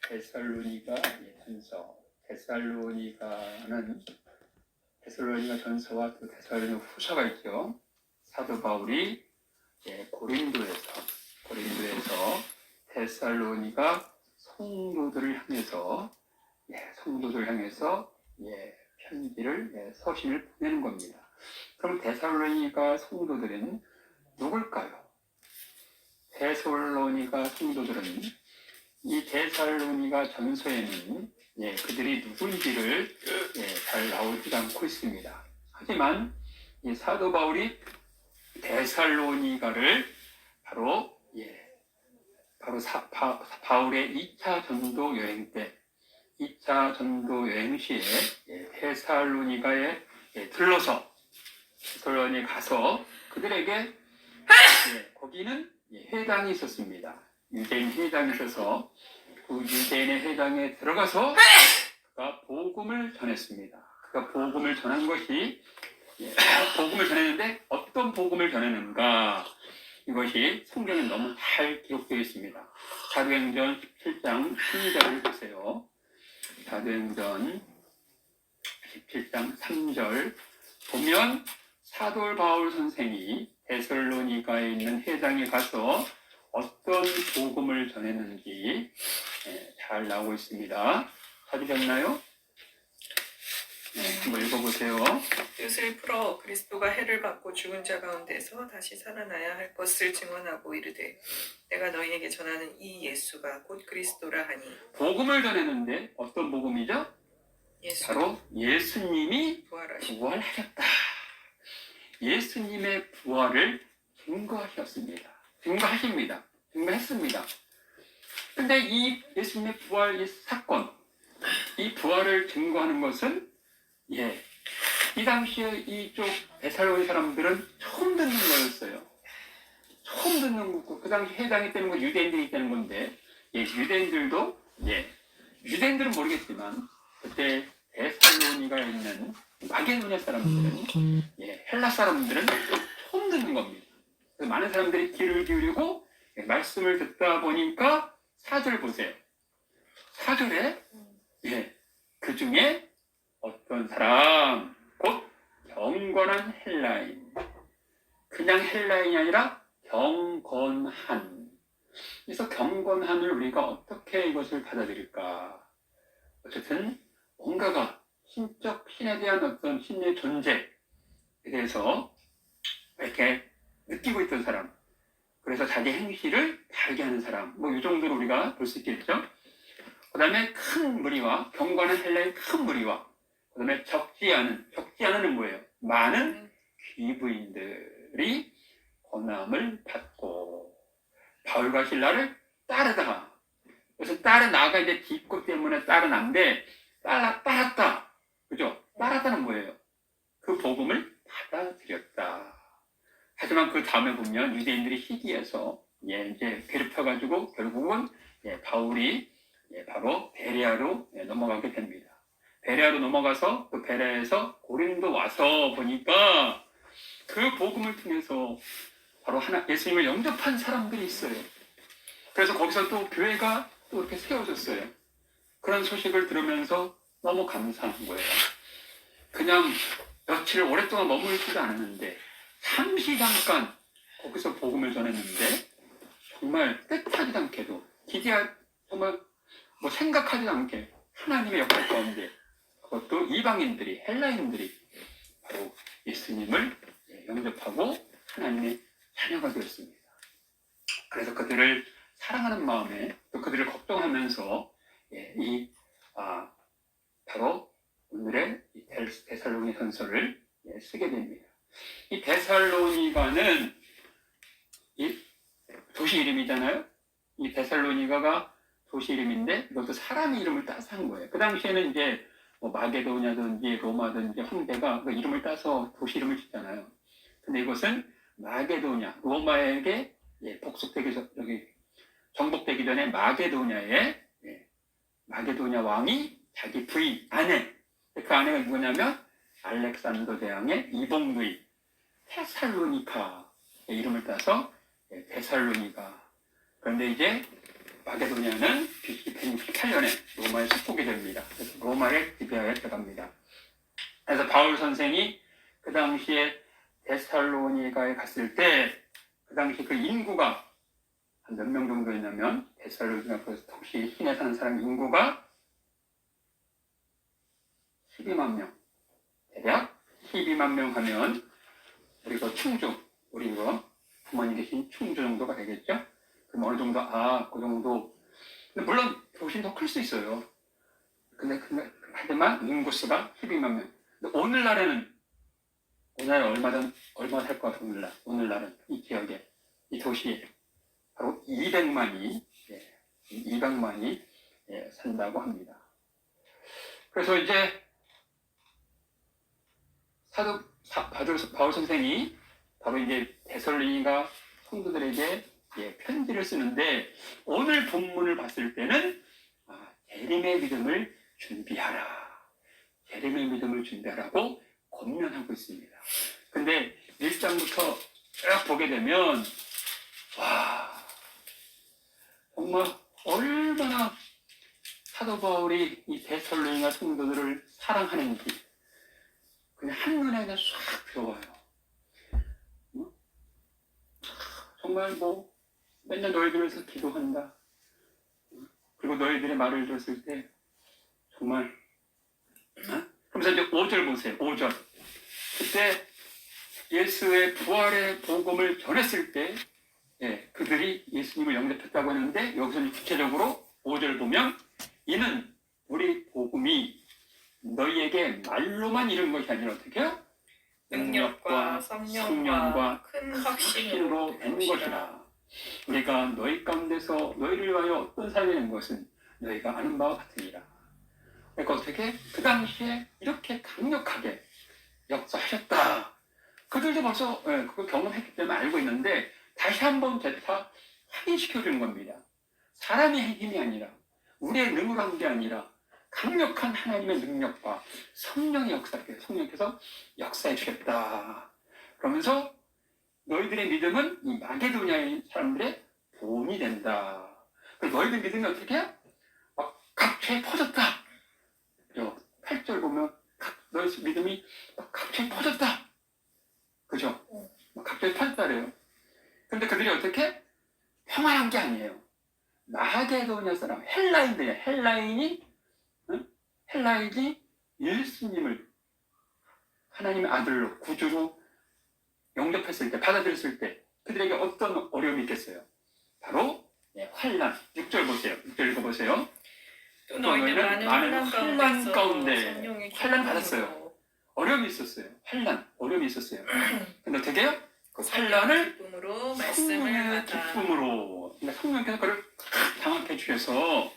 데살로니가 전서. 데살로니가 전서와 또 데살로니가 후서가 있죠. 사도 바울이 고린도에서 데살로니가 성도들을 향해서 편지를 서신을 보내는 겁니다. 그럼 데살로니가 성도들은 누굴까요? 데살로니가 성도들은 이 데살로니가 전서에는 그들이 누군지를 잘 나오지 않고 있습니다. 하지만 이 사도 바울이 데살로니가를 바로 바울의 2차 전도 여행 때, 2차 전도 여행 시에 데살로니가에 들러서 데살로니가에 가서 그들에게 거기는 회당이 있었습니다. 유대인 회당이 있어서 그 유대인의 회당에 들어가서 그가 복음을 전했습니다. 그가 복음을 전한 것이 복음을 전했는데 어떤 복음을 전했는가? 이것이 성경에 너무 잘 기록되어 있습니다. 사도행전 17장 3절을 보세요. 사도행전 17장 3절 보면 사도 바울 선생이 데살로니가에 있는 회당에 가서 어떤 복음을 전했는지 잘 나오고 있습니다. 찾으셨나요? 한번 읽어보세요. 뜻을 풀어 그리스도가 해를 받고 죽은 자 가운데서 다시 살아나야 할 것을 증언하고 이르되 내가 너희에게 전하는 이 예수가 곧 그리스도라 하니. 복음을 전했는데 어떤 복음이죠? 바로 예수님이 부활하셨다. 예수님의 부활을 증거했습니다. 그런데 이 예수님의 부활 사건, 이 부활을 증거하는 것은 이 당시에 이쪽 데살로니 사람들은 처음 듣는 거였어요. 처음 듣는 거고 그 당시 해당이 되는 건 유대인들이 있다는 건데 유대인들은 모르겠지만 그때 데살로니가에 있는 마게도냐 사람들은 헬라 사람들은 처음 듣는 겁니다. 많은 사람들이 귀를 기울이고 말씀을 듣다 보니까 4절 보세요. 4절에 그 중에 어떤 사람 곧 경건한 헬라인, 그냥 헬라인이 아니라 경건한. 그래서 경건한을 우리가 어떻게 이것을 받아들일까? 어쨌든 뭔가가 신에 대한 어떤 신의 존재에 대해서 이렇게 느끼고 있던 사람, 그래서 자기 행실을 다르게 하는 사람, 이 정도로 우리가 볼 수 있겠죠. 그 다음에 큰 무리와 경건한 헬라의 큰 무리와 그 다음에 적지 않은은 뭐예요? 많은 귀부인들이 고난을 받고 바울과 실라를 따르다. 그래서 나가 이제 뒷것 때문에 따르는데 따랐다. 그죠? 따랐다는 뭐예요? 그 복음을 받아들였다. 하지만 그 다음에 보면 유대인들이 시기해서 이제 괴롭혀가지고 결국은 바울이 바로 베레아로 넘어가게 됩니다. 베레아로 넘어가서 그 베레아에서 고린도 와서 보니까 그 복음을 통해서 바로 예수님을 영접한 사람들이 있어요. 그래서 거기서 또 교회가 또 이렇게 세워졌어요. 그런 소식을 들으면서 너무 감사한 거예요. 그냥 며칠 오랫동안 머물지도 않았는데 잠시 잠깐 거기서 복음을 전했는데 정말 뜻하지 않게도 정말 생각하지 않게 하나님의 역할 가운데 그것도 이방인들이 헬라인들이 바로 예수님을 영접하고 하나님의 자녀가 되었습니다. 그래서 그들을 사랑하는 마음에 또 그들을 걱정하면서 바로 오늘의 데살로니 전서를 쓰게 됩니다. 이 데살로니가는 이 도시 이름이잖아요. 이 데살로니가가 도시 이름인데 이것도 사람의 이름을 따서 한 거예요. 그 당시에는 이제 마게도냐든지 로마든지 황제가 그 이름을 따서 도시 이름을 짓잖아요. 근데 이것은 마게도냐, 로마에게 정복되기 전에 마게도냐 왕이 자기 부인, 아내, 그 아내가 누구냐면 알렉산더 대왕의 이복누이 데살로니카의 이름을 따서 데살로니가. 그런데 이제 마게도냐는 BC 168년에 로마에 속국이 됩니다. 그래서 로마의 지배하에 들어갑니다. 그래서 바울 선생이 그 당시에 데살로니가에 갔을 때 그 당시 그 인구가 한 몇 명 정도 있냐면 데살로니가 그 혹시 시내 사는 사람 인구가 12만 명, 대략 12만 명 하면 우리 그 충주, 우리 그 부모님 계신 충주 정도가 되겠죠? 그럼 어느 정도 그 정도. 근데 물론 도시는 더 클 수 있어요. 근데 하지만 인구수가 12만 명. 근데 오늘날에 얼마 살 것 같아요? 오늘날은 이 지역에, 이 도시에 바로 200만이 산다고 합니다. 그래서 이제 바울 선생이 바로 이제 데살로니가 성도들에게 편지를 쓰는데 오늘 본문을 봤을 때는 재림의 믿음을 준비하라. 재림의 믿음을 준비하라고 권면하고 있습니다. 근데 1장부터 쭉 보게 되면 정말 얼마나 사도 바울이 이 데살로니가 성도들을 사랑하는지 그냥 한눈에 그냥 싹 들어와요. 정말 맨날 너희들 위해서 기도한다. 그리고 너희들의 말을 들었을 때 정말 그러면서 이제 5절 보세요. 5절. 그때 예수의 부활의 복음을 전했을 때 그들이 예수님을 영접했다고 하는데 여기서 구체적으로 5절 보면 이는 우리 복음이 너희에게 말로만 이룬 것이 아니라 어떻게 해요? 능력과 성령과 큰 확신으로 된 것이라. 우리가 너희 가운데서 너희를 위하여 어떤 사역을 한 것은 너희가 아는 바와 같으니라. 그러니까 어떻게 그 당시에 이렇게 강력하게 역사하셨다. 그들도 벌써 그걸 경험했기 때문에 알고 있는데 다시 한번 다 확인시켜주는 겁니다. 사람의 힘이 아니라 우리의 능으로 한 게 아니라 강력한 하나님의 능력과 성령의 성령께서 역사해 주셨다. 그러면서 너희들의 믿음은 이 마게도냐의 사람들의 보온이 된다. 그리고 너희들 믿음이 어떻게 해요? 각처에 퍼졌다. 8절 보면 너희 믿음이 각처에 퍼졌다. 그죠? 각처에 퍼졌다래요. 근데 그들이 어떻게? 평안한 게 아니에요. 마게도냐 사람, 헬라인들이야. 헬라인이 예수님을 하나님의 아들로 구주로 영접했을 때, 받아들였을 때 그들에게 어떤 어려움이 있겠어요? 바로 환난. 6절 보세요. 6절 읽어보세요. 또 너희는 많은 환난 가운데 환난 받았어요. 어려움이 있었어요. 어려움이 있었어요. 근데 어떻게 해요? 그 환난을 기쁨으로 말씀을 하다. 기쁨으로. 그러니까 성령께서 그를 장악해 주셔서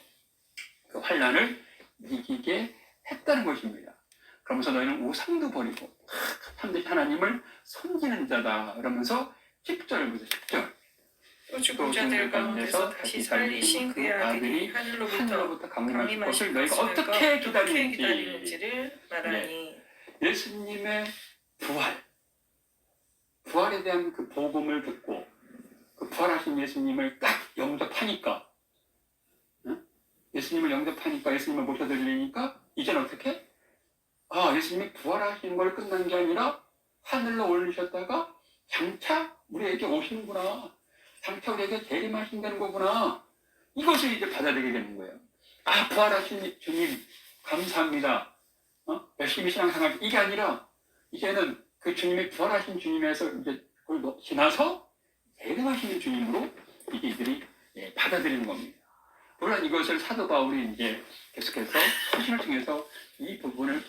그 환난을 이기게 했다는 것입니다. 그러면서 너희는 우상도 버리고 참되신 하나님을 섬기는 자다. 그러면서 10절 보세요. 10절. 또 죽은 자들 가운데서 다시 살리신 그의 아들이 하늘로부터 강림하실 것을 너희가 어떻게 기다리는지를 말하니. 예수님의 부활에 대한 그 복음을 듣고 그 부활하신 예수님을 딱 영접하니까 예수님을 모셔드리니까 이제는 어떻게? 예수님이 부활하신 걸 끝난 게 아니라 하늘로 올리셨다가 장차 우리에게 오시는구나. 장차 우리에게 재림하신다는 거구나. 이것을 이제 받아들이게 되는 거예요. 부활하신 주님 감사합니다. 열심히 신앙생활 이게 아니라 이제는 그 주님의 부활하신 주님에서 이제 그걸 지나서 재림하시는 주님으로 이들이 받아들이는 겁니다. 물론 이것을 사도 바울이 이제 계속해서 서신을 통해서 이 부분을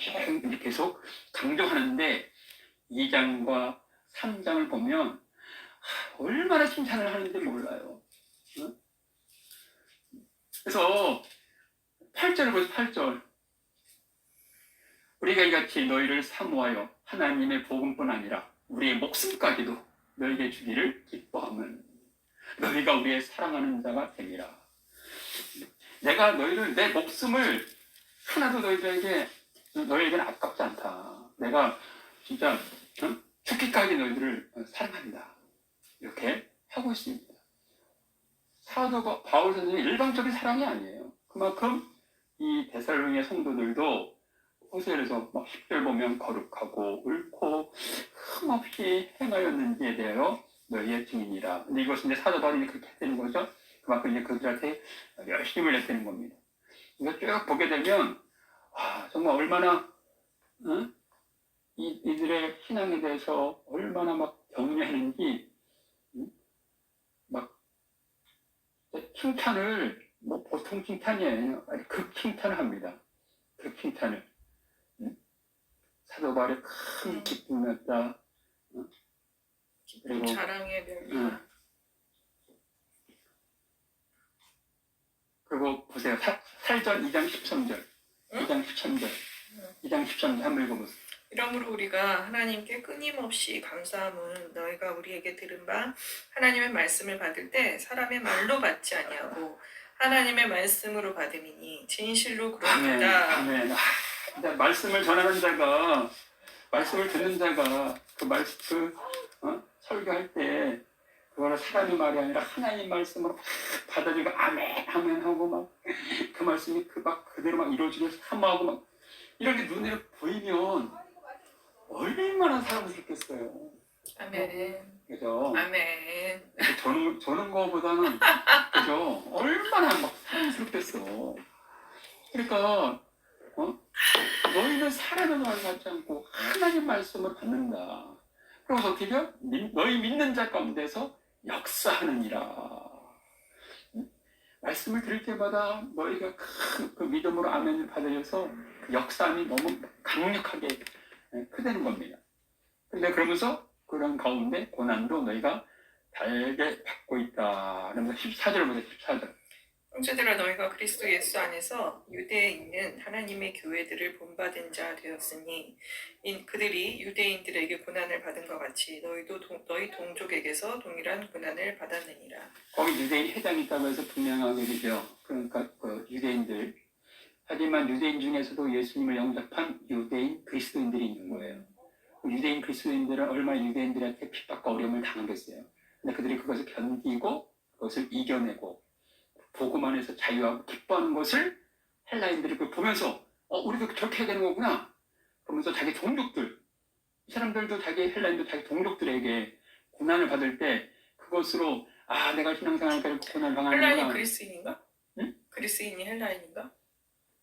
계속 강조하는데 2장과 3장을 보면 얼마나 칭찬을 하는지 몰라요. 그래서 8절을 보세요. 8절. 우리가 이같이 너희를 사모하여 하나님의 복음뿐 아니라 우리의 목숨까지도 너희에게 주기를 기뻐하면 너희가 우리의 사랑하는 자가 되리라. 내가 내 목숨을 하나도 너희에게는 아깝지 않다. 내가 진짜 죽기까지 너희들을 사랑한다. 이렇게 하고 있습니다. 사도 바울 선생님이 일방적인 사랑이 아니에요. 그만큼 이 데살로니가 성도들도 호세에서 막 10절 보면 거룩하고 옳고 흠없이 행하였는지에 대하여 너희의 증인이라. 근데 이것은 이제 사도 바울이 그렇게 했다는 거죠. 그만큼 이제 그들한테 열심을 냈다는 겁니다. 이거 쭉 보게 되면 정말 얼마나 이들의 신앙에 대해서 얼마나 막 격려하는지 막 칭찬을 뭐 보통 칭찬이 아니에요. 아니 극 칭찬을 합니다. 극 칭찬을. 사도 바울의 큰 기쁨이었다. 그리고 자랑의 멸류관. 그리고 보세요. 살전 2장 13절, 2장 13절, 2장 13절 한번 읽어보세요. 이러므로 우리가 하나님께 끊임없이 감사함은 너희가 우리에게 들은 바 하나님의 말씀을 받을 때 사람의 말로 받지 아니하고 하나님의 말씀으로 받음이니 진실로 그렇다. 아멘. 근데 말씀을 전하는 자가, 말씀을 듣는 자가 설교할 때 그거는 사람의 말이 아니라 하나님 말씀으로 받아들이고 아멘 아멘 하고 막 그 말씀이 그대로 막 이루어지고 사모하고 막 이런 게 눈에 보이면 얼마나 사랑스럽겠어요. 아멘. 그죠? 아멘. 저는 거보다는 그죠? 얼마나 막 사랑스럽겠어. 그러니까 너희는 사람의 말을 받지 않고 하나님 말씀을 받는다. 그래서 어떻게 돼요? 너희 믿는 자 가운데서 역사하느니라. 말씀을 들을 때마다 너희가 큰 그 믿음으로 아멘을 받으셔서 그 역사함이 너무 강력하게 크다는 겁니다. 근데 그러면서 그런 가운데 고난도 너희가 달게 받고 있다. 그러면서 14절 보세요. 14절. 형제들아 너희가 그리스도 예수 안에서 유대에 있는 하나님의 교회들을 본받은 자 되었으니 그들이 유대인들에게 고난을 받은 것 같이 너희도 너희 동족에게서 동일한 고난을 받았느니라. 거기 유대인 회당이 있다고 해서 분명하게 되죠. 그러니까 유대인들. 하지만 유대인 중에서도 예수님을 영접한 유대인 그리스도인들이 있는 거예요. 유대인 그리스도인들은 얼마나 유대인들한테 핍박과 어려움을 당하겠어요. 근데 그들이 그것을 견디고 그것을 이겨내고 복음 안에서 자유하고 기뻐하는 것을 헬라인들이 보면서 우리도 저렇게 해야 되는 거구나. 그러면서 자기 동족들, 이 사람들도 헬라인도 자기 동족들에게 고난을 받을 때 그것으로 내가 신앙생활을 가지고 고난을 당하는구나. 헬라인이 그리스인인가? 응? 그리스인이 헬라인인가?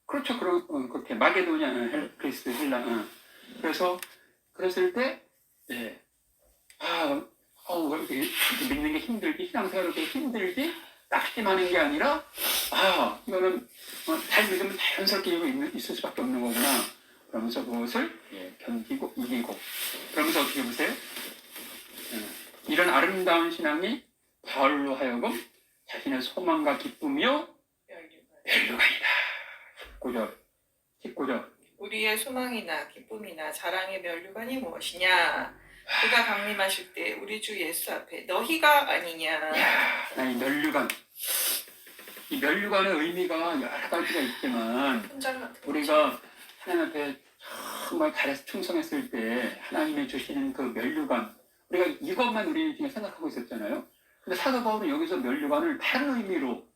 그렇죠. 그렇게 마게도냐 그리스 헬라. 그래서 그랬을 때 이렇게 믿는 게 힘들지, 신앙생활을 그렇게 힘들지, 낙심하는 게 아니라 이거는 잘 믿으면 자연스럽게 있을 수밖에 없는 거구나. 그러면서 그것을 견디고 이기고 그러면서 어떻게 보세요? 이런 아름다운 신앙이 바울로 하여금 자신의 소망과 기쁨이요 멸류관이다. 19절 우리의 소망이나 기쁨이나 자랑의 멸류관이 무엇이냐? 그가 강림하실 때 우리 주 예수 앞에 너희가 아니냐? 이 멸류관. 이 멸류관의 의미가 여러 가지가 있지만 우리가 하나님 앞에 정말 잘해서 충성했을 때 하나님이 주시는 그 멸류관, 우리가 이것만 우리 지금 생각하고 있었잖아요. 근데 사도 바울은 여기서 멸류관을 다른 의미로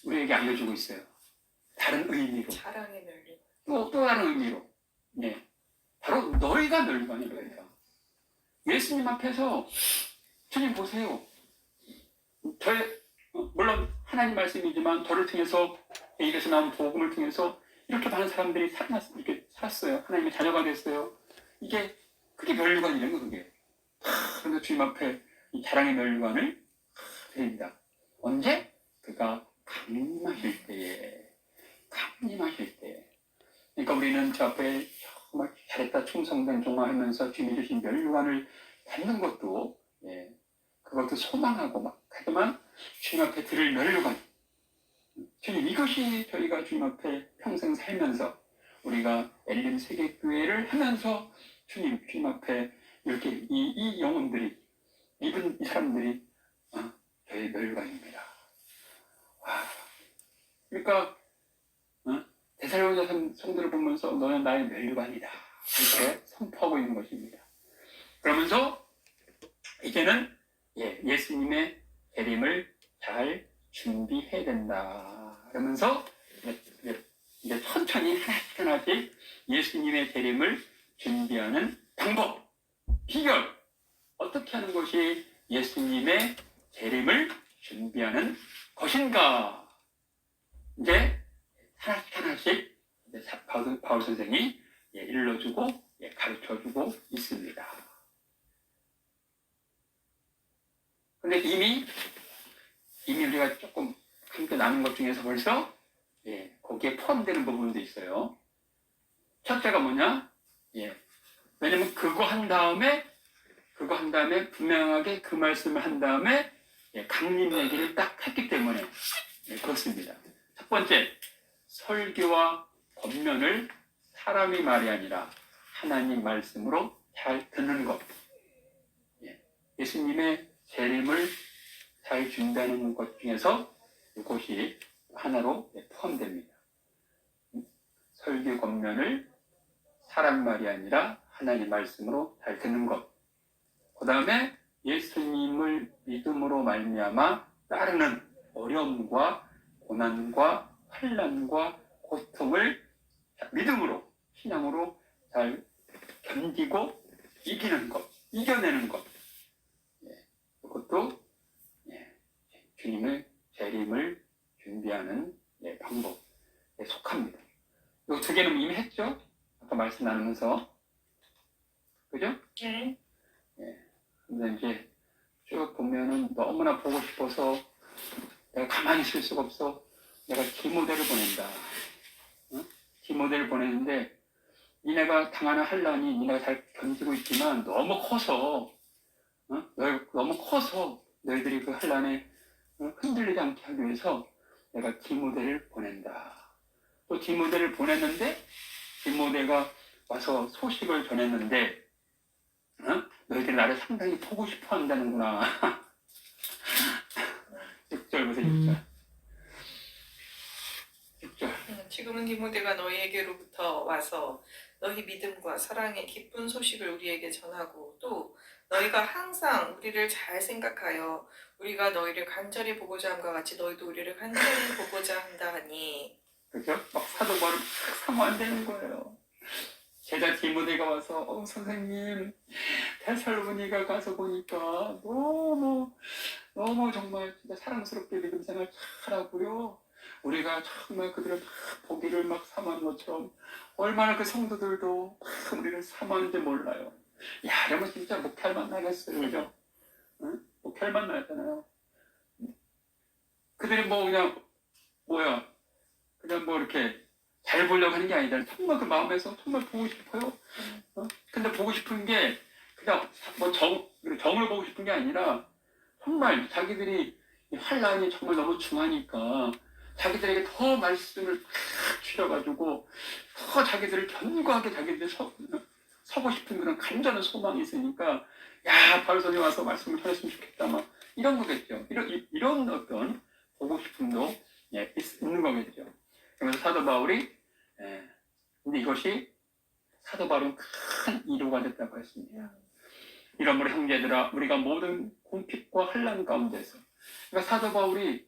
우리에게 알려주고 있어요. 다른 의미로. 자랑의 멸류관. 또 다른 의미로. 바로 너희가 멸류관이라니까. 예수님 앞에서 주님 보세요. 물론 하나님 말씀이지만 저를 통해서 입에서 나온 복음을 통해서 이렇게 많은 사람들이 이렇게 살았어요. 하나님의 자녀가 됐어요. 그게 멸류관이라는 거 그게. 그래서 주님 앞에 이 자랑의 멸류관을 드립니다. 언제? 그가 강림하실 때에. 그러니까 우리는 저 앞에 정말 잘했다 충성된 종화하면서 주님이 주신 멸류관을 받는 것도 그것도 소망하고 하지만 주님 앞에 드릴 멸류관, 주님 이것이 저희가 주님 앞에 평생 살면서 우리가 엘림 세계교회를 하면서 주님 앞에 이렇게 이 영혼들이 이 사람들이 저희 멸류관입니다. 그러니까 데살로니가 성도를 보면서 너는 나의 멸류관이다 이렇게 선포하고 있는 것입니다. 그러면서 이제는 예수님의 재림을 잘 준비해야 된다. 그러면서 이제 천천히 하나씩 예수님의 재림을 준비하는 방법, 비결, 어떻게 하는 것이 예수님의 재림을 준비하는 것인가? 이제 하나씩 이제 바울 선생이 일러주고 가르쳐주고 있습니다. 근데 이미 우리가 조금 함께 나눈 것 중에서 벌써 거기에 포함되는 부분도 있어요. 첫째가 뭐냐? 왜냐면 그거 한 다음에 분명하게 그 말씀을 한 다음에 강림 얘기를 딱 했기 때문에 그렇습니다. 첫 번째, 설교와 권면을 사람의 말이 아니라 하나님 말씀으로 잘 듣는 것. 예수님의 재림을 잘 준비하는 것 중에서 이것이 하나로 포함됩니다. 설교 권면을 사람 말이 아니라 하나님 말씀으로 잘 듣는 것. 그 다음에 예수님을 믿음으로 말미암아 따르는 어려움과 고난과 환난과 고통을 믿음으로, 신앙으로 잘 견디고 이기는 것, 이겨내는 것. 그것도 주님의 재림을 준비하는 방법에 속합니다. 이 두 개는 이미 했죠? 아까 말씀 나누면서. 그죠? 네. 근데 이제 쭉 보면은 너무나 보고 싶어서 내가 가만히 있을 수가 없어. 내가 디모데를 보낸다. 디모데를 보내는데 니네가 당하는 환난이 니네가 잘 견디고 있지만 너무 커서 너희들이 그 환난에 흔들리지 않게 하기 위해서 내가 디모데를 보낸다. 또 디모데를 보냈는데 디모데가 와서 소식을 전했는데 너희들이 나를 상당히 보고 싶어 한다는구나. 6절 보세요. 6절. 지금은 디모데가 너희에게로부터 와서 너희 믿음과 사랑의 기쁜 소식을 우리에게 전하고 또 너희가 항상 우리를 잘 생각하여 우리가 너희를 간절히 보고자 함과 같이 너희도 우리를 간절히 보고자 한다 하니. 그죠? 막 사도 바울을 사모한다는 거예요. 제자 디모데가 와서 선생님 데살로니가 가서 보니까 너무 정말 진짜 사랑스럽게 믿음 생활 잘하고요. 우리가 정말 그들을 보기를 막 사모한 것처럼 얼마나 그 성도들도 우리를 사모하는지 몰라요. 야, 이러면 진짜 목회할 만나겠어요, 그죠? 목회할 만나잖아요. 그들이 그냥 이렇게 잘 보려고 하는 게 아니라 정말 그 마음에서 정말 보고 싶어요. 근데 보고 싶은 게 그냥 정을 보고 싶은 게 아니라 정말 자기들이 환란이 정말 너무 중하니까 자기들에게 더 말씀을 주셔가지고 더 자기들을 견고하게 자기들이 서고 싶은 그런 간절한 소망이 있으니까 바울 선생님 와서 말씀을 전했으면 좋겠다 막 이런 거겠죠. 이런 어떤 보고 싶음도 있는 거겠죠. 그래서 사도 바울이 근데 이것이 사도 바울은 큰 이루가 됐다고 했습니다. 이러므로 형제들아 우리가 모든 공핍과 환난 가운데서 그러니까 사도 바울이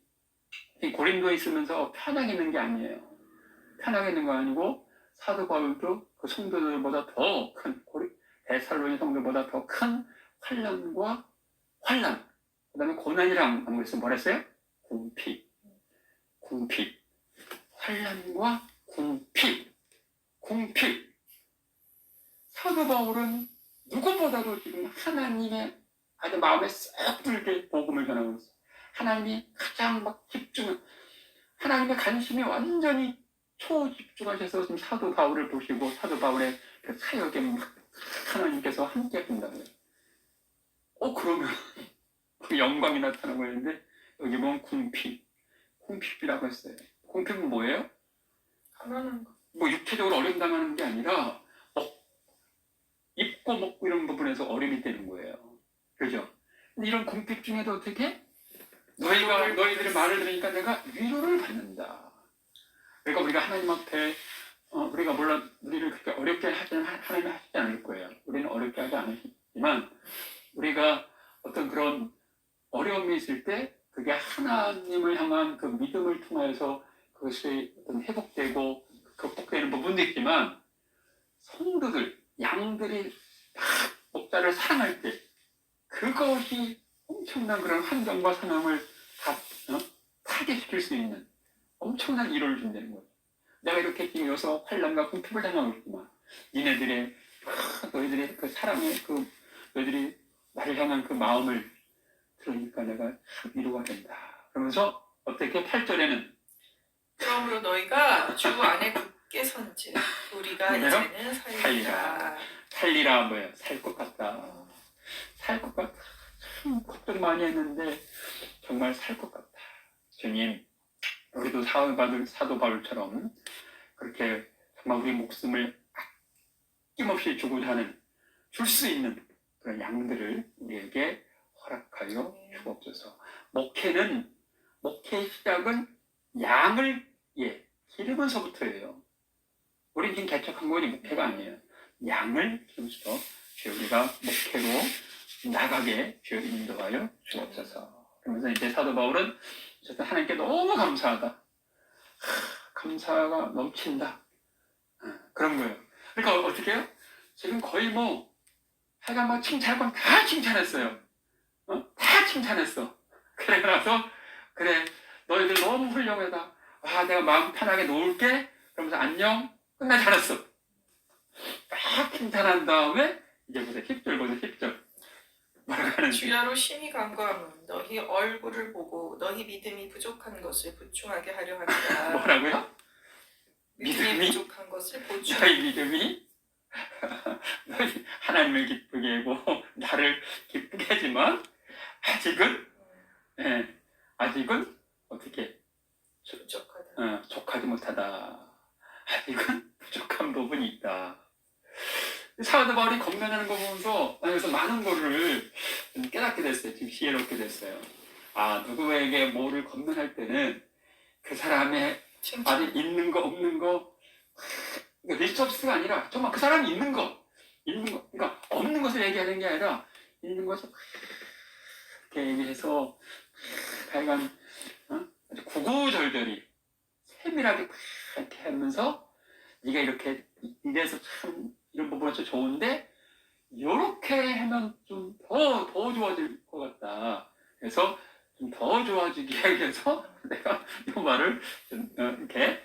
고린도에 있으면서 편하게 있는 게 아니에요. 편하게 있는 거 아니고 사도 바울도 그 성도들보다 더 큰 데살로니 성도보다 더 큰 환난과 환난 그 다음에 고난이랑 한 것은 뭐랬어요? 공핍 환난과 공핍 사도 바울은 누구보다도 지금 하나님의 아주 마음에 쏙 들게 복음을 전하고 있어요. 하나님이 가장 막 하나님의 관심이 완전히 초집중하셔서 지금 사도 바울을 보시고 사도 바울의 그 사역에 하나님께서 함께 하신다고요. 그러면 그 영광이 나타나고 있는데 여기 보면 궁핍이라고 했어요. 궁핍은 뭐예요? 가난한 거. 육체적으로 어려움 당하는 게 아니라 입고 먹고 이런 부분에서 어려움이 되는 거예요. 그죠? 근데 이런 궁핍 중에도 어떻게? 너희들의 말을 들으니까 내가 위로를 받는다. 그러니까 우리가 하나님 앞에 우리가 물론 우리를 그렇게 어렵게 하지는 하나님은 하시지 않을 거예요. 우리는 어렵게 하지 않으시지만 우리가 어떤 그런 어려움이 있을 때 그게 그게 하나님을 향한 그 믿음을 통해서 그것이 어떤 회복되고 극복되는 부분도 있지만 성도들, 양들이 다 목자를 사랑할 때 그것이 엄청난 그런 환경과 상황을 다 타개시킬 수 있는 엄청난 위로를 준다는 거예요. 내가 이렇게 뛰어서 환란과 궁핍을 당하고 있지만 니네들의 너희들의 그 사랑의 그 너희들이 나를 향한 그 마음을 들으니까 내가 위로가 된다. 그러면서 어떻게 8절에는 그러므로 너희가 주 안에 굳게 선지 우리가 뭐예요? 이제는 살리라. 살리라 뭐예요? 살 것 같다. 살 것 같다. 참 걱정 많이 했는데 정말 살 것 같다. 주님, 우리도 사도 바울처럼 그렇게 정말 우리 목숨을 아낌없이 주고자 하는 줄 수 있는 그런 양들을 우리에게 허락하여 주옵소서. 목회의 시작은 양을 기르면서부터예요. 우리 지금 개척한 것이 목회가 아니에요. 양을 기르면서 우리가 목회로 나가게 주여 인도하여 주옵소서. 그러면서 이제 사도 바울은 하나님께 너무 감사하다. 감사가 넘친다. 그런 거예요. 그러니까 어떻게 해요? 지금 거의 하여간 칭찬할 건 다 칭찬했어요. 다 칭찬했어. 그래 나서 그래 너희들 너무 훌륭하다. 내가 마음 편하게 놓을게. 그러면서 안녕. 끝나지 않았어. 딱 칭찬한 다음에 이제 보세요. 10절. 뭐라고 하는지. 주야로 심히 간구함은 너희 얼굴을 보고 너희 믿음이 부족한 것을 보충하게 하려 함이라. 뭐라고요? 믿음이 부족한 것을 보충. 너희 믿음이 너희 하나님을 기쁘게 하고 나를 기쁘게 하지만 아직은 어떻게 부족하다. 족하지 못하다. 아직은 부족한 부분이 있다. 사도 바울이 건면하는 거 보면서 그래서 많은 거를 깨닫게 됐어요. 지금 지혜롭게 됐어요. 누구에게 뭐를 건면할 때는 그 사람의 아직 있는 거 없는 거 리서치가 아니라 정말 그 사람이 있는 거 그러니까 없는 것을 얘기하는 게 아니라 있는 것을 이렇게 얘기해서 하여간 아주 구구절절히 세밀하게 이렇게 하면서 네가 이렇게 이래서 참 이런 부분에서 좋은데 이렇게 하면 좀 더 좋아질 것 같다. 그래서 좀 더 좋아지기 위해서 내가 이 말을 좀 이렇게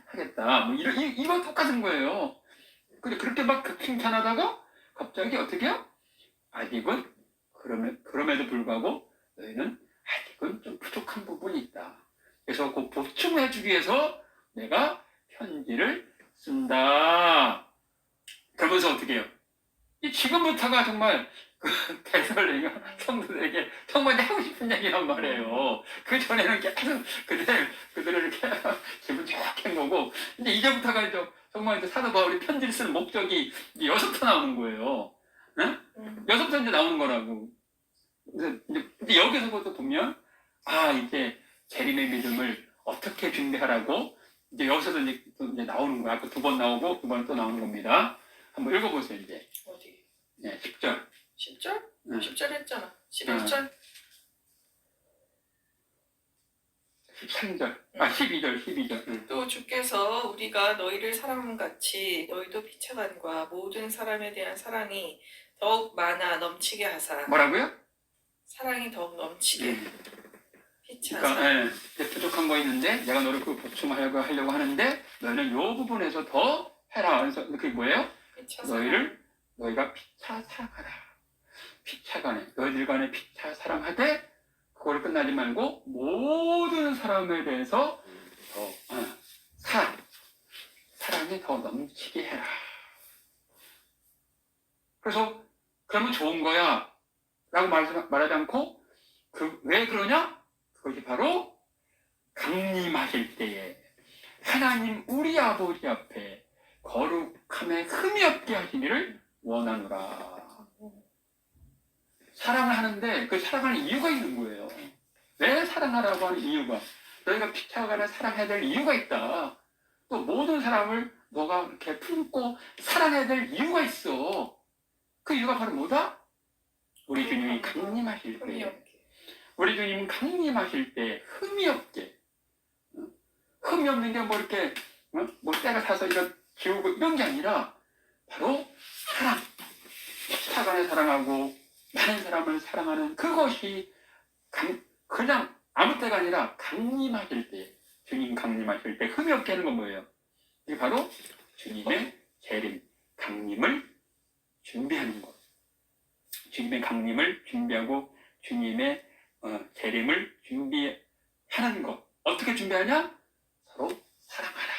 하겠다. 이거 똑같은 거예요. 근데 그렇게 막 칭찬하다가 갑자기 어떻게 해요? 아직은 그럼에도 불구하고 너희는 아직은 좀 부족한 부분이 있다. 그래서 그 보충해주기 위해서 내가 편지를 쓴다. 그러면서 어떻게 해요? 지금부터가 정말 대설레가 성도들에게 정말 하고 싶은 얘기란 말이에요. 그 전에는 계속 그들을 이렇게 기분 좋게 한 거고, 근데 이제부터가 이제 정말 이제 사도 바울이 편지를 쓰는 목적이 이제 6터 나오는 거예요. 응? 6터 이제 나오는 거라고. 근데 여기서부터 보면, 이제 재림의 믿음을 어떻게 준비하라고, 이제 여기서도 이제 나오는 거야. 아까 2번 나오고, 2번 또 나오는 겁니다. 한번 읽어보세요, 이제. 어디? 네, 10절. 10절? 응. 10절 했잖아. 11절? 13절. 12절. 응. 또 주께서 우리가 너희를 사랑함 같이 너희도 피차간과 모든 사람에 대한 사랑이 더욱 많아 넘치게 하사. 뭐라고요? 사랑이 더욱 넘치게. 피차사. 그러니까 이제 부족한 거 있는데 내가 너를 그 보충하려고 하는데 너희는 요 부분에서 더 해라. 그래서 그게 뭐예요? 피차사. 너희가 피차 사랑하라. 피차간에 너희들 간에 피차 사랑하되 그걸 끝나지 말고 모든 사람에 대해서 더 사랑이 더 넘치게 해라. 그래서 그러면 좋은 거야 라고 말하지 않고 왜 그러냐? 그것이 바로 강림하실 때에 하나님 우리 아버지 앞에 거룩함에 흠이 없게 하시기를 원하노라. 사랑을 하는데 그 사랑하는 이유가 있는 거예요. 왜 사랑하라고 하는 이유가, 너희가 피차간에 사랑해야 될 이유가 있다. 또 모든 사람을 너가 이렇게 품고 사랑해야 될 이유가 있어. 그 이유가 바로 뭐다? 우리 주님이 강림하실 때 우리 주님은 강림하실 때 흠이 없게, 흠이 없는 게 뭐 이렇게 뭐 때가 타서 이런 지우고 이런 게 아니라 바로 사랑, 십자가를 사랑하고 많은 사람을 사랑하는 그것이 그냥 아무 때가 아니라 강림하실 때, 주님 강림하실 때 흠이 없게 하는 건 뭐예요? 이게 바로 주님의 재림, 강림을 준비하는 것. 주님의 강림을 준비하고 주님의 재림을 준비하는 것. 어떻게 준비하냐? 서로 사랑하라.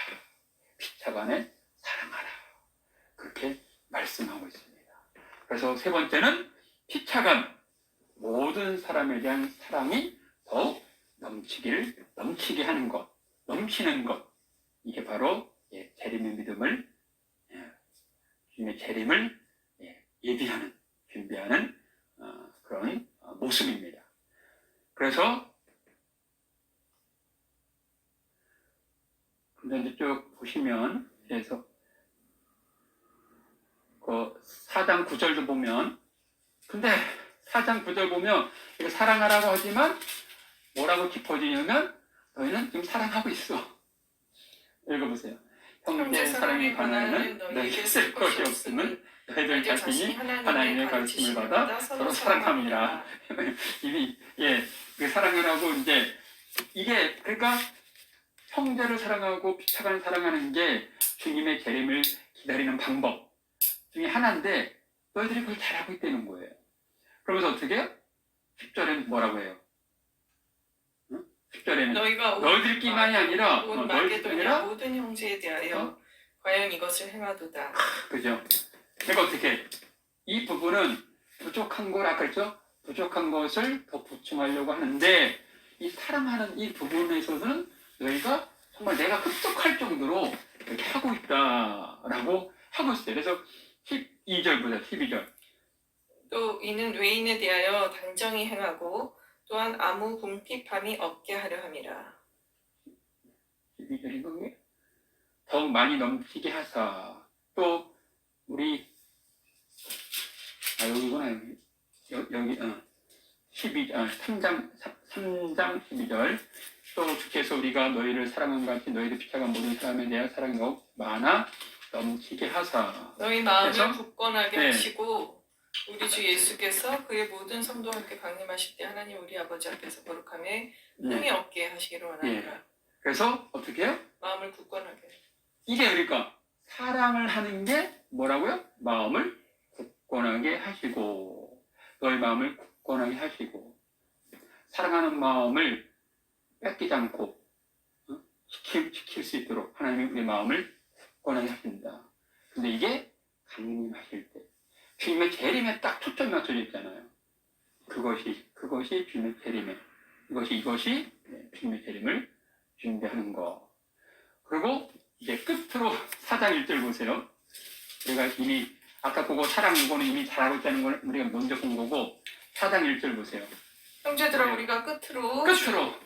피차가 안에 사랑하라. 그렇게 말씀하고 있습니다. 그래서 세 번째는 피차간 모든 사람에 대한 사랑이 더욱 넘치게 하는 것, 넘치는 것. 이게 바로 재림의 믿음을, 주님의 재림을 예비하는, 준비하는 그런 모습입니다. 그래서 근데 이제 쭉 보시면 그래서 그 4장 9절도 보면, 근데 4장 9절 보면 이거 사랑하라고 하지만 뭐라고 짚어주냐면 너희는 지금 사랑하고 있어. 읽어보세요. 형제 사랑에 관하여는 너희에게 쓸 것이 없음은 너희들 자신이 하나님의 가르침을 받아 서로 사랑합니다. 이미 그 사랑하라고 이제 이게 그러니까 형제를 사랑하고 피차간을 사랑하는 게 주님의 재림을 기다리는 방법 중에 하나인데 너희들이 그걸 잘하고 있다는 거예요. 그러면서 어떻게 해요? 10절에는 뭐라고 해요? 10절에는 너희들끼만이 아니라 모든 형제에 대하여 과연 이것을 행하도다. 그죠? 그러니까 어떻게 이 부분은 부족한 걸 아까 그랬죠? 부족한 것을 더 보충하려고 하는데 이 사랑하는 이 부분에서는 너희가 정말 내가 흡족할 정도로 이렇게 하고 있다라고 하고 있어요. 그래서 12절보다 12절. 또 이는 외인에 대하여 단정히 행하고 또한 아무 궁핍함이 없게 하려 함이라. 12절인 거게 더욱 많이 넘치게 하사. 또 우리 여기구나 여기 3장 12절. 또 주께서 우리가 너희를 사랑한 같이 너희를 피차간 모든 사람에 대한 사랑이 더욱 많아 넘치게 하사. 너희 마음을 굳건하게 하시고 우리 주 예수께서 그의 모든 성도와 함께 강림하실 때 하나님 우리 아버지 앞에서 거룩함에 흠이 없게 하시기를 원합니다. 그래서 어떻게 해요? 마음을 굳건하게. 이게 그러니까 사랑을 하는 게 뭐라고요? 마음을 굳건하게 하시고, 너희 마음을 굳건하게 하시고, 사랑하는 마음을 뺏기지 않고 지킬 수 있도록 하나님이 우리 마음을 굳건하게 하신다. 근데 이게 강림하실 때 주님의 재림에 딱 초점이 맞춰져 있잖아요. 그것이 주님의 재림에 이것이 주님의 재림을 준비하는 거. 그리고 이제 끝으로 4장 1절 보세요. 우리가 이미 아까 그거 사랑 이거는 이미 잘하고 있다는 걸 우리가 먼저 본 거고 4장 1절 보세요. 형제들아 우리가 끝으로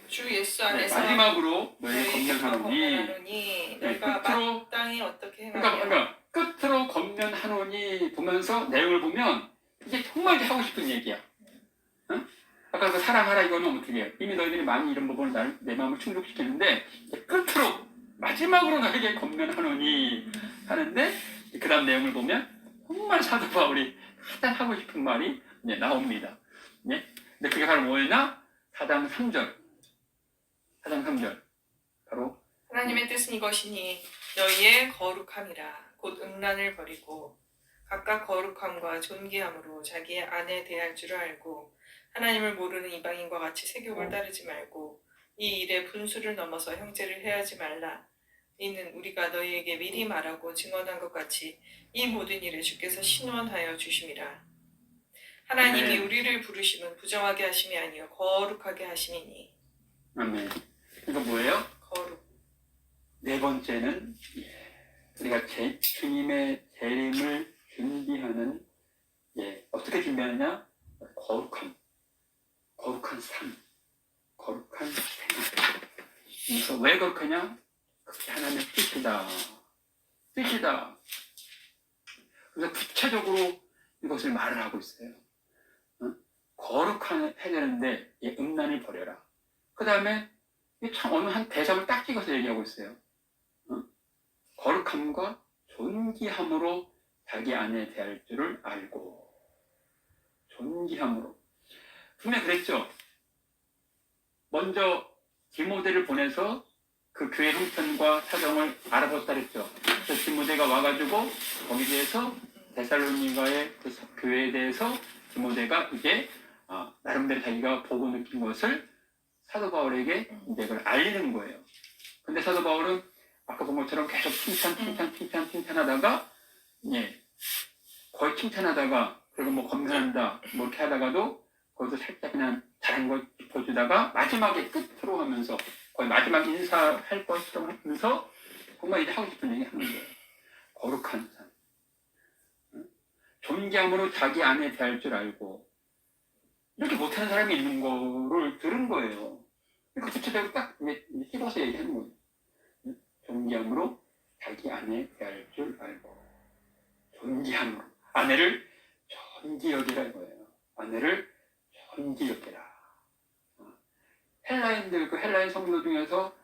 주 예수 안에서 마지막으로 너희 건면하노니 너희가 마땅히 어떻게 행하냐. 그러니까 끝으로 건면하노니 보면서 내용을 보면 이게 정말 하고 싶은 얘기야. 응? 아까 그 사랑하라 이거는 어떻게 해요? 이미 너희들이 많이 이런 부분을 내 마음을 충족시키는데 끝으로 마지막으로 너에게 건면하노니 하는데 그 다음 내용을 보면 정말 사도 바울이 가장 하고 싶은 말이 나옵니다. 근데 그게 바로 뭐였나? 4장 3절. 바로 하나님의 뜻은 이것이니 너희의 거룩함이라. 곧 음란을 버리고 각각 거룩함과 존귀함으로 자기의 아내 대할 줄 알고 하나님을 모르는 이방인과 같이 세욕을 따르지 말고 이 일에 분수를 넘어서 형제를 해하지 말라. 이는 우리가 너희에게 미리 말하고 증언한 것 같이 이 모든 일을 주께서 신원하여 주심이라. 하나님이 우리를 부르심은 부정하게 하심이 아니요 거룩하게 하심이니. 아멘. 이거 뭐예요? 거룩. 네 번째는 우리가 주님의 재림을 준비하는 어떻게 준비하느냐? 거룩한 삶, 거룩한 생활. 그래서 왜 거룩하냐? 그게 하나님의 뜻이다. 그래서 구체적으로 이것을 말을 하고 있어요. 거룩해야 되는데 음란을 버려라. 그 다음에 참 어느 한 대점을 딱 찍어서 얘기하고 있어요. 거룩함과 존귀함으로 자기 아내 대할 줄을 알고. 존귀함으로. 분명히 그랬죠. 먼저 디모데를 보내서 그 교회 형편과 사정을 알아봤다 그랬죠. 그래서 디모데가 와가지고 거기에 대해서 데살로니가의 그 교회에 대해서 디모데가 이제 나름대로 자기가 보고 느낀 것을 사도 바울에게 이제 그걸 알리는 거예요. 근데 사도 바울은 아까 본 것처럼 계속 칭찬하다가 거의 칭찬하다가 그리고 뭐 검사한다 뭐 이렇게 하다가도 거기서 살짝 그냥 잘한 거 짚어주다가 마지막에 끝으로 하면서 거의 마지막 인사할 것처럼 하면서 정말 이제 하고 싶은 얘기 하는 거예요. 거룩한 삶. 존귀함으로 자기 아내 대할 줄 알고 이렇게 못하는 사람이 있는 거를 들은 거예요. 그 구체적으로 딱 씹어서 얘기하는 거예요. 존귀함으로 자기 아내 대할 줄 알고 존귀함으로 아내를 존귀 여기라 이거예요. 아내를 존귀 여기라. 헬라인들 그 헬라인 성도 중에서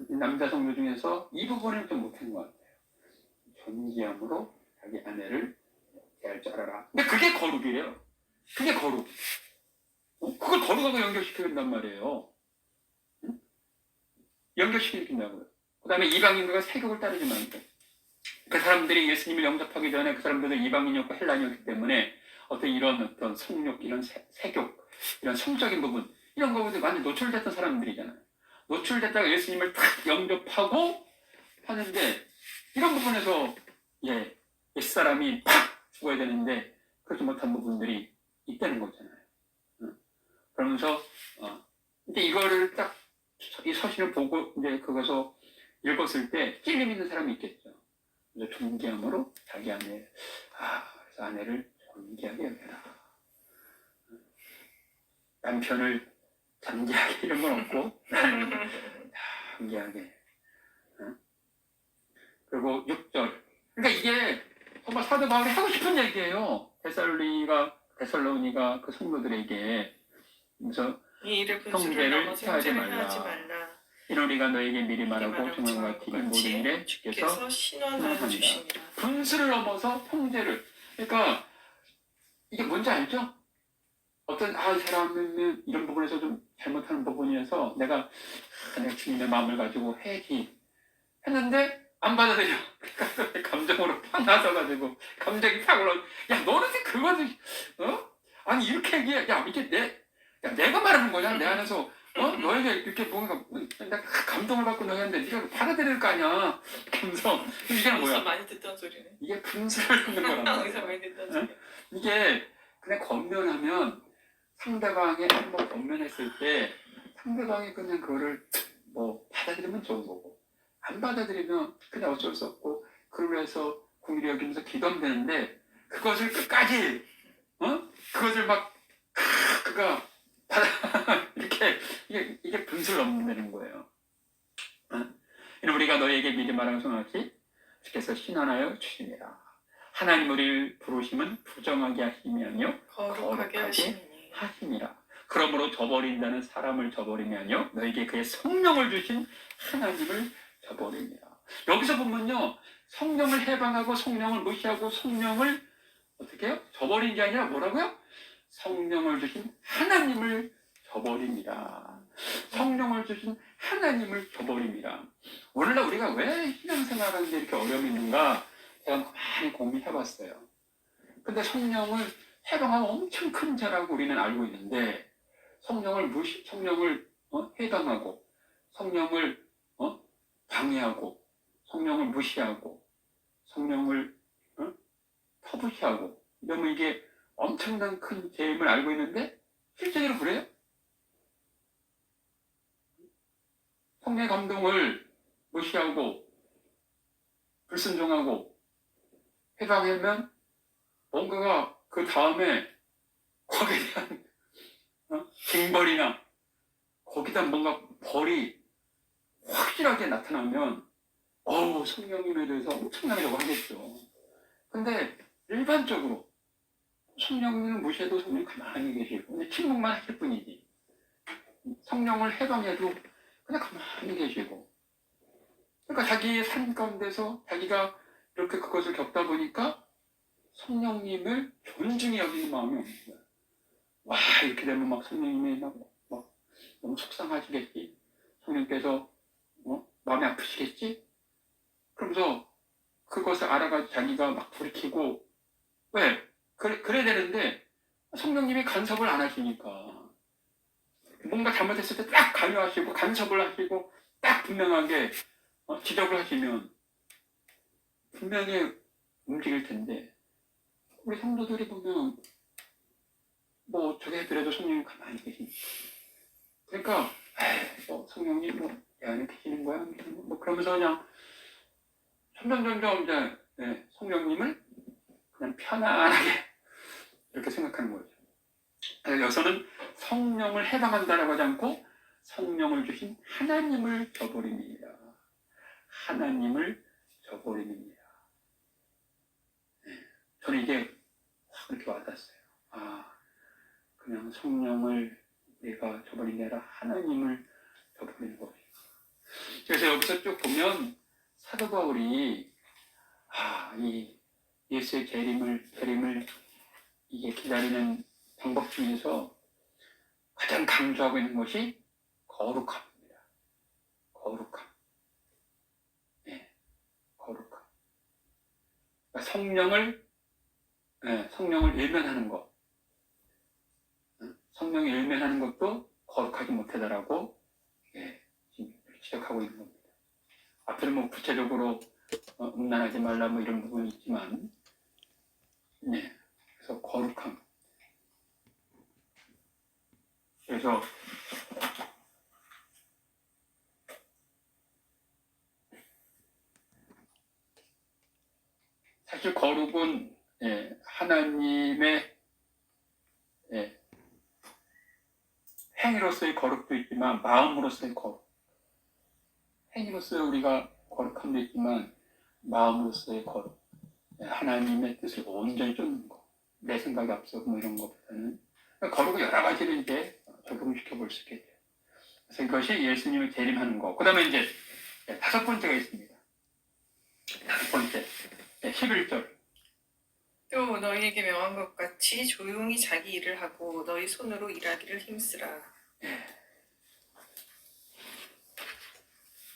남자 성도 중에서 이 부분을 좀 못한 것 같아요. 존귀함으로 자기 아내를 대할 줄 알아라. 근데 그게 거룩이래요. 그게 거룩. 그걸 거룩하고 연결시켜준단 말이에요. 연결시켜준다고요. 그 다음에 이방인과 세격을 따르지 말고. 그 사람들이 예수님을 영접하기 전에 그 사람들도 이방인이었고 헬라인이었기 때문에 이런 성욕, 이런 세격, 이런 성적인 부분, 이런 거에 완전 노출됐던 사람들이잖아요. 노출됐다가 예수님을 탁 영접하고 하는데, 이런 부분에서, 옛사람이 팍 죽어야 되는데, 그렇지 못한 부분들이 있다는 거잖아요. 그러면서, 이제 이거를 딱, 이 서신을 보고, 이제 그것을 읽었을 때, 찔림 있는 사람이 있겠죠. 존귀함으로 자기 아내, 그래서 아내를 존귀하게 여겨라. 남편을 잠재하게 이런 건 없고, 존귀하게. 그리고 6절. 그러니까 이게 정말 사도 바울이 하고 싶은 얘기예요. 데살로니가 그 성도들에게. 그래서 이 일을 분수를 형제를 넘어서 해하지 형제를 하지 말라. 말라. 이는 우리가 너에게 미리 말하고 정한 같이 이 모든 일에 주께서 신원하여 주시니라. 분수를 넘어서 형제를. 그러니까 이게 뭔지 알죠? 어떤 이 사람은 이런 부분에서 좀 잘못하는 부분이어서 내가 주님의 마음을 가지고 해야지 했는데 안 받아들여. 감정으로 팍 나서가지고 감정이 팍 올라. 야 너는 그거를 아니 이렇게 얘기해. 야 이게 내가 말하는 거냐 내 안에서 너에게 이렇게 뭔가 내가 감동을 받고 너희한테 네가 받아들일 거 아니야. 감성. 이게 뭐야? 많이 듣던 소리네. 이게 분수를 듣는 거란 말이야. 어디서 많이 듣던 소리. 이게 그냥 권면하면 상대방이 한번 권면했을 때 상대방이 그냥 그거를 받아들이면 좋은 거고 안 받아들이면 그냥 어쩔 수 없고 그걸 위해서 궁일이 여기면서 기도하면 되는데 그것을 끝까지 그것을 막 그가 이렇게 이게 분수를 넘는다는 거예요. 이는 우리가 너에게 미리 말한 소같이 주께서 신원하여 주시니라. 하나님 우리를 부르심은 부정하게 하심이 아니요 거룩하게 하심이라. 그러므로 저버린다는 사람을 저버림이 아니요 너에게 그의 성령을 주신 하나님을 저버립니다. 여기서 보면요 성령을 해방하고 성령을 무시하고 성령을 어떻게 해요? 저버린 게 아니라 뭐라고요? 성령을 주신 하나님을 저버립니다. 성령을 주신 하나님을 저버립니다. 오늘날 우리가 왜 신앙생활하는 데 이렇게 어려움이 있는가 제가 많이 고민해봤어요. 근데 성령을 해방하면 엄청 큰 죄라고 우리는 알고 있는데 성령을 해방하고 성령을 방해하고 성령을 무시하고 성령을 터부시하고 이러면 이게 엄청난 큰 죄임을 알고 있는데 실제로 그래요? 성령의 감동을 무시하고 불순종하고 해방하면 뭔가가 그 다음에 거기에 대한 징벌이나 거기다 뭔가 벌이 확실하게 나타나면 성령님에 대해서 엄청나게 하겠죠. 근데 일반적으로 성령님을 무시해도 성령 가만히 계시고 그냥 침묵만 하실 뿐이지. 성령을 해방해도 그냥 가만히 계시고. 그러니까 자기의 삶 가운데서 자기가 이렇게 그것을 겪다 보니까 성령님을 존중히 여기는 마음이 없는 거야. 와, 이렇게 되면 막 성령님이 막 너무 속상하시겠지. 성령께서 마음이 아프시겠지. 그러면서 그것을 알아가지고 자기가 막 돌이키고, 왜? 그래야 되는데 성령님이 간섭을 안 하시니까 뭔가 잘못했을 때 딱 관여하시고 간섭을 하시고 딱 분명하게 지적을 하시면 분명히 움직일 텐데, 우리 성도들이 보면 뭐 어떻게 해드려도 성령님 가만히 계시니까. 그러니까 성령님 내 안에 계시는 거야? 뭐 그러면서 그냥 점점 이제 성령님을 그냥 편안하게 이렇게 생각하는 거죠. 그래서 여기서는 성령을 해방한다라고 하지 않고 성령을 주신 하나님을 저버립니다. 하나님을 저버립니다. 저는 이게 그렇게 와닿았어요. 그냥 성령을 내가 저버린 게 아니라 하나님을 저버리는 거예요. 그래서 여기서 쭉 보면 사도 바울이 이 예수의 재림을 이게 기다리는 방법 중에서 가장 강조하고 있는 것이 거룩함입니다. 거룩함. 거룩함. 그러니까 성령을 외면하는 것. 성령을 외면하는 것도 거룩하지 못하다라고 지금 지적하고 있는 겁니다. 앞에는 뭐 구체적으로 음란하지 말라 뭐 이런 부분이 있지만, 그래서 거룩함. 그래서 사실 거룩은 하나님의 행위로서의 거룩도 있지만 마음으로서의 거룩. 행위로서 우리가 거룩함도 있지만 마음으로서의 거룩. 하나님의 뜻을 온전히 쫓는 거. 내 생각이 앞서고 뭐 이런 것보다는. 거룩을 여러 가지를 이제 적용시켜 볼 수 있겠죠. 그래서 이것이 예수님을 재림하는 거. 그 다음에 이제 다섯 번째가 있습니다. 다섯 번째. 11절. 또 너희에게 명한 것 같이 조용히 자기 일을 하고 너희 손으로 일하기를 힘쓰라.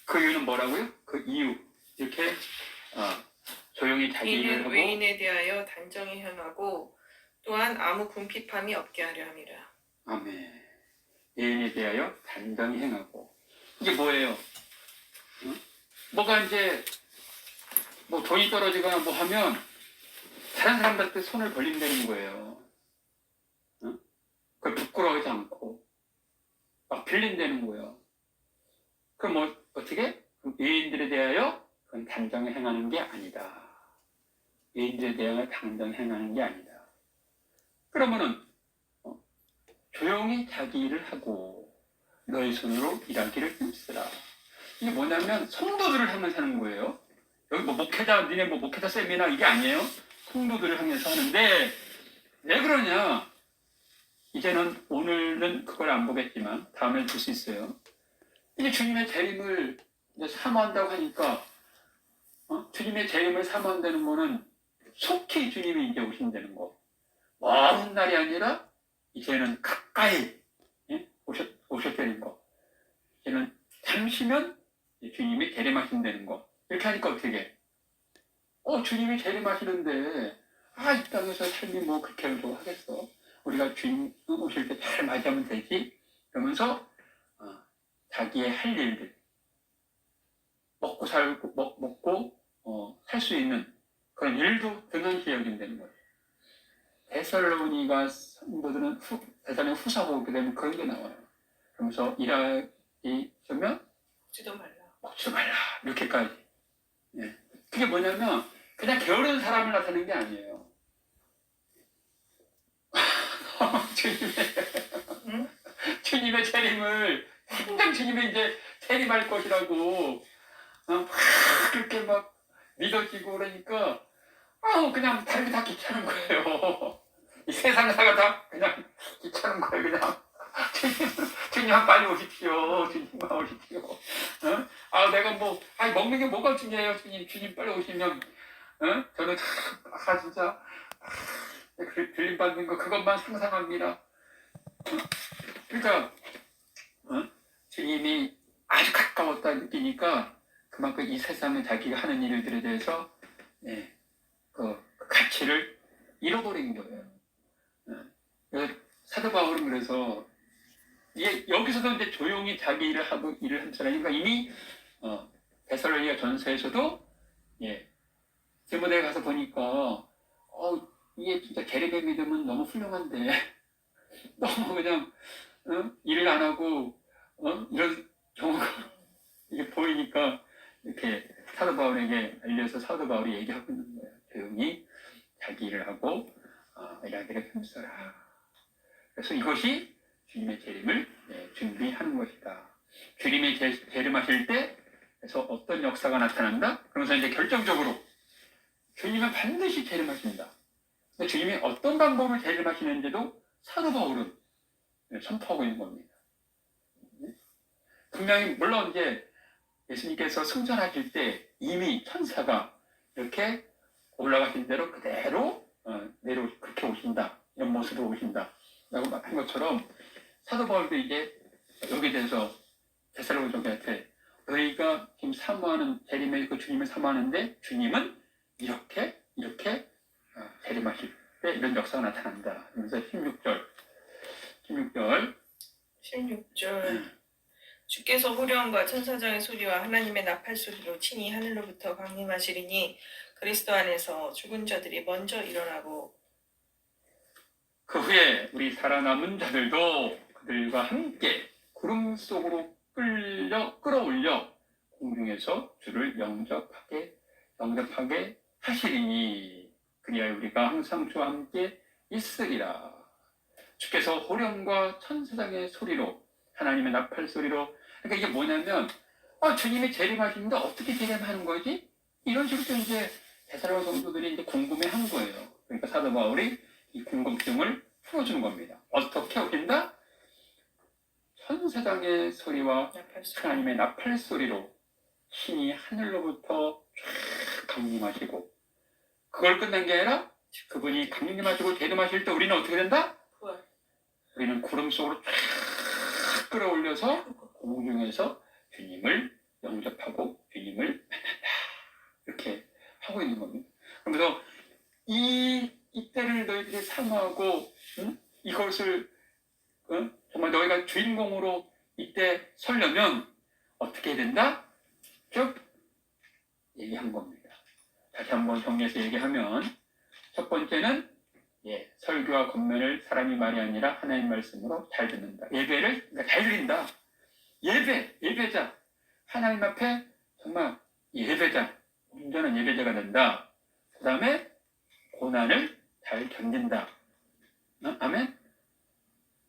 그 이유는 뭐라고요? 그 이유. 이렇게 조용히 자기 일을 이는 하고 외인에 대하여 단정히 행하고 또한 아무 궁핍함이 없게 하려 함이라. 아멘. 예인에 대하여 단정히 행하고. 이게 뭐예요? 뭐가 이제 뭐 돈이 떨어지거나 뭐 하면 다른 사람들한테 손을 벌린다는 거예요. 그걸 부끄러워하지 않고 막 빌린다는 거예요. 그럼 뭐 어떻게? 예인들에 대하여 그건 단정히 행하는 게 아니다. 예인들에 대하여 단정히 행하는 게 아니다. 그러면은 조용히 자기 일을 하고 너의 손으로 일하기를 힘쓰라. 이게 뭐냐면 성도들을 향해서 하는 거예요. 여기 뭐 목회자, 니네 뭐 목회자 세미나 이게 아니에요. 성도들을 향해서 하는데 왜 그러냐? 이제는 오늘은 그걸 안 보겠지만 다음에 볼 수 있어요. 이제 주님의 재림을 이제 사모한다고 하니까 주님의 재림을 사모한다는 거는 속히 주님이 이제 오신다는 거. 먼 날이 아니라 이제는 가까이 오셨다는 거. 이제는 잠시면 주님이 재림하신다는 거. 이렇게 하니까 어떻게? 주님이 재림하시는데 이 땅에서 삶이 뭐 그렇게 하겠어? 우리가 주님 오실 때 잘 맞이하면 되지? 그러면서 자기의 할 일들 먹고 살 수 있는 그런 일도 등한시 여긴다는 거예요. 데살로니가 성도들은 대단히 후사고 그렇게 되면 그런 게 나와요. 그러면서 일하기 전면 먹지도 말라 이렇게까지. 그게 뭐냐면 그냥 게으른 사람을 나타내는 게 아니에요. 주님의 재림을 당장 주님이 이제 재림할 것이라고 막 그렇게 막 믿어지고 그러니까 그냥 다른 게 다 귀찮은 거예요. 이 세상사가 다 그냥 귀찮은 거예요. 그냥 주님 빨리 오십시오. 주님 오십시오. 어? 아 내가 뭐 아니 먹는 게 뭐가 중요해요. 주님 빨리 오시면 어? 저는 진짜 들림 받는 거 그것만 상상합니다. 그러니까 주님이 아주 가까웠다 느끼니까 그만큼 이 세상에 자기가 하는 일들에 대해서 그 가치를 잃어버린 거예요. 사도 바울은 그래서 이게 여기서도 이제 조용히 자기 일을 하고 일을 한 사람이니까 이미 데살로니가 전서에서도 디모데에 가서 보니까 이게 진짜 게르베 믿음은 너무 훌륭한데 너무 그냥 일을 안 하고 이런 경우가 이게 보이니까 이렇게 사도 바울에게 알려서 사도 바울이 얘기하고 있는 거예요. 조용히 자기 일을 하고 이야기를 힘써라. 그래서 이것이 주님의 재림을 준비하는 것이다. 주님의 재림하실 때 그래서 어떤 역사가 나타난다? 그러면서 이제 결정적으로 주님은 반드시 재림하신다. 근데 주님이 어떤 방법을 재림하시는지도 사도 바울은 선포하고 있는 겁니다. 분명히 물론 이제 예수님께서 승천하실 때 이미 천사가 이렇게 올라가신 대로 그대로 그렇게 오신다. 이런 모습으로 오신다. 라고 한 것처럼 사도 바울도 이제 여기에 대해서 데살로니가한테 너희가 지금 사모하는 재림의 그 주님을 사모하는데 주님은 이렇게 재림하실 때 이런 역사가 나타난다. 그래서 16절 주께서 호령과 천사장의 소리와 하나님의 나팔 소리로 친히 하늘로부터 강림하시리니 그리스도 안에서 죽은 자들이 먼저 일어나고 그 후에 우리 살아남은 자들도 그들과 함께 구름 속으로 끌어올려 공중에서 주를 영접하게 하시리니 그리하여 우리가 항상 주와 함께 있으리라. 주께서 호령과 천사장의 소리로 하나님의 나팔 소리로 그러니까 이게 뭐냐면 주님이 재림하시는데 어떻게 재림하는 거지? 이런 식으로 이제 데살로니가 성도들이 이제 궁금해한 거예요. 그러니까 사도 바울이 이 궁금증을 풀어주는 겁니다. 어떻게 오신다? 천사장의 소리와 하나님의 나팔 소리로 신이 하늘로부터 쫙 강림하시고 그걸 끝난 게 아니라 그분이 강림하시고 재림하실 때 우리는 어떻게 된다? 우리는 구름 속으로 쫙 끌어올려서 공중에서 주님을 영접하고 주님을 만난다. 이렇게 하고 있는 겁니다. 그러면서 이때를 너희들이 사모하고 이것을 정말 너희가 주인공으로 이때 서려면 어떻게 해야 된다? 쭉 얘기한 겁니다. 다시 한번 정리해서 얘기하면 첫 번째는 설교와 권면을 사람이 말이 아니라 하나님 말씀으로 잘 듣는다. 예배를 잘 드린다. 예배자. 하나님 앞에 정말 예배자, 온전한 예배자가 된다. 그 다음에 고난을 잘 견딘다. 아멘?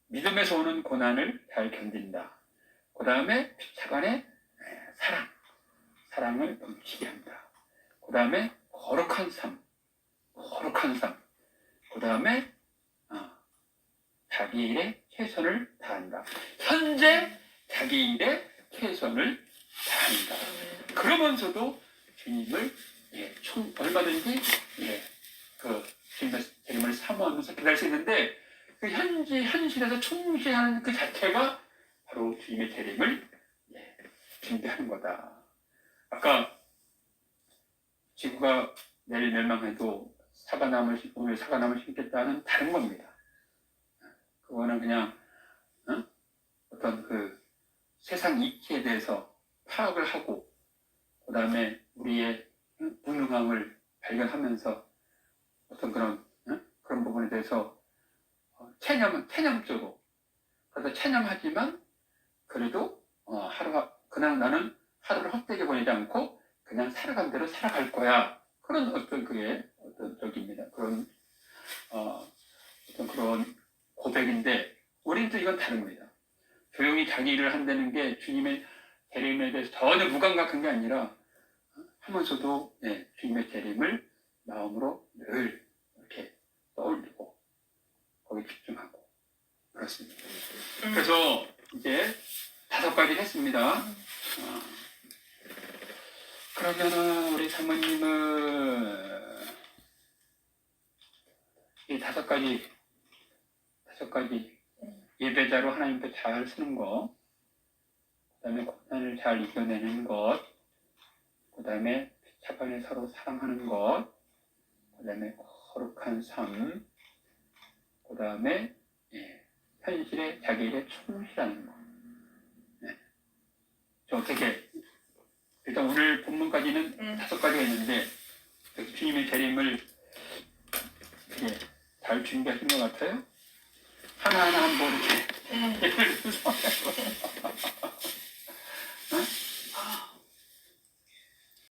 믿음에서 오는 고난을 잘 견딘다. 그 다음에 자간의 사랑을 넘치게 한다. 그 다음에 거룩한 삶. 그 다음에 자기 일에 최선을 다한다. 현재 자기 일에 최선을 다한다. 그러면서도 주님을 얼마든지 그 주님의 재림을 사모하면서 기다릴 수 있는데 그 현실에서 충실하는 그 자체가 바로 주님의 재림을 준비하는 거다. 아까 지구가 내일 멸망해도 오늘 사과나무를 심겠다는 다른 겁니다. 그거는 그냥 어떤 그 세상 이치에 대해서 파악을 하고 그 다음에 우리의 무능함을 발견하면서 어떤 그런 부분에 대해서 체념적으로 그래서 체념하지만 그래도 그냥 나는 하루를 헛되게 보내지 않고 그냥 살아간 대로 살아갈 거야. 그런 어떤 적입니다. 그런 어떤 그런 고백인데 우리는 또 이건 다릅니다. 조용히 자기 일을 한다는 게 주님의 재림에 대해서 전혀 무감각한 게 아니라 하면서도 주님의 재림을 마음으로 늘 이렇게 떠올리고 그래서 이제 5가지 했습니다. 그러면은 우리 사모님은 이 5가지 예배자로 하나님께 잘 쓰는 것, 그 다음에 고난을 잘 이겨내는 것, 그 다음에 차반에 서로 사랑하는 것, 그 다음에 거룩한 삶, 그 다음에 현실에 자기 일에 충실하는 것. 저 어떻게 일단 오늘 본문까지는 5가지가 있는데 주님의 재림을 잘 준비하신 것 같아요. 하나하나 한번 이렇게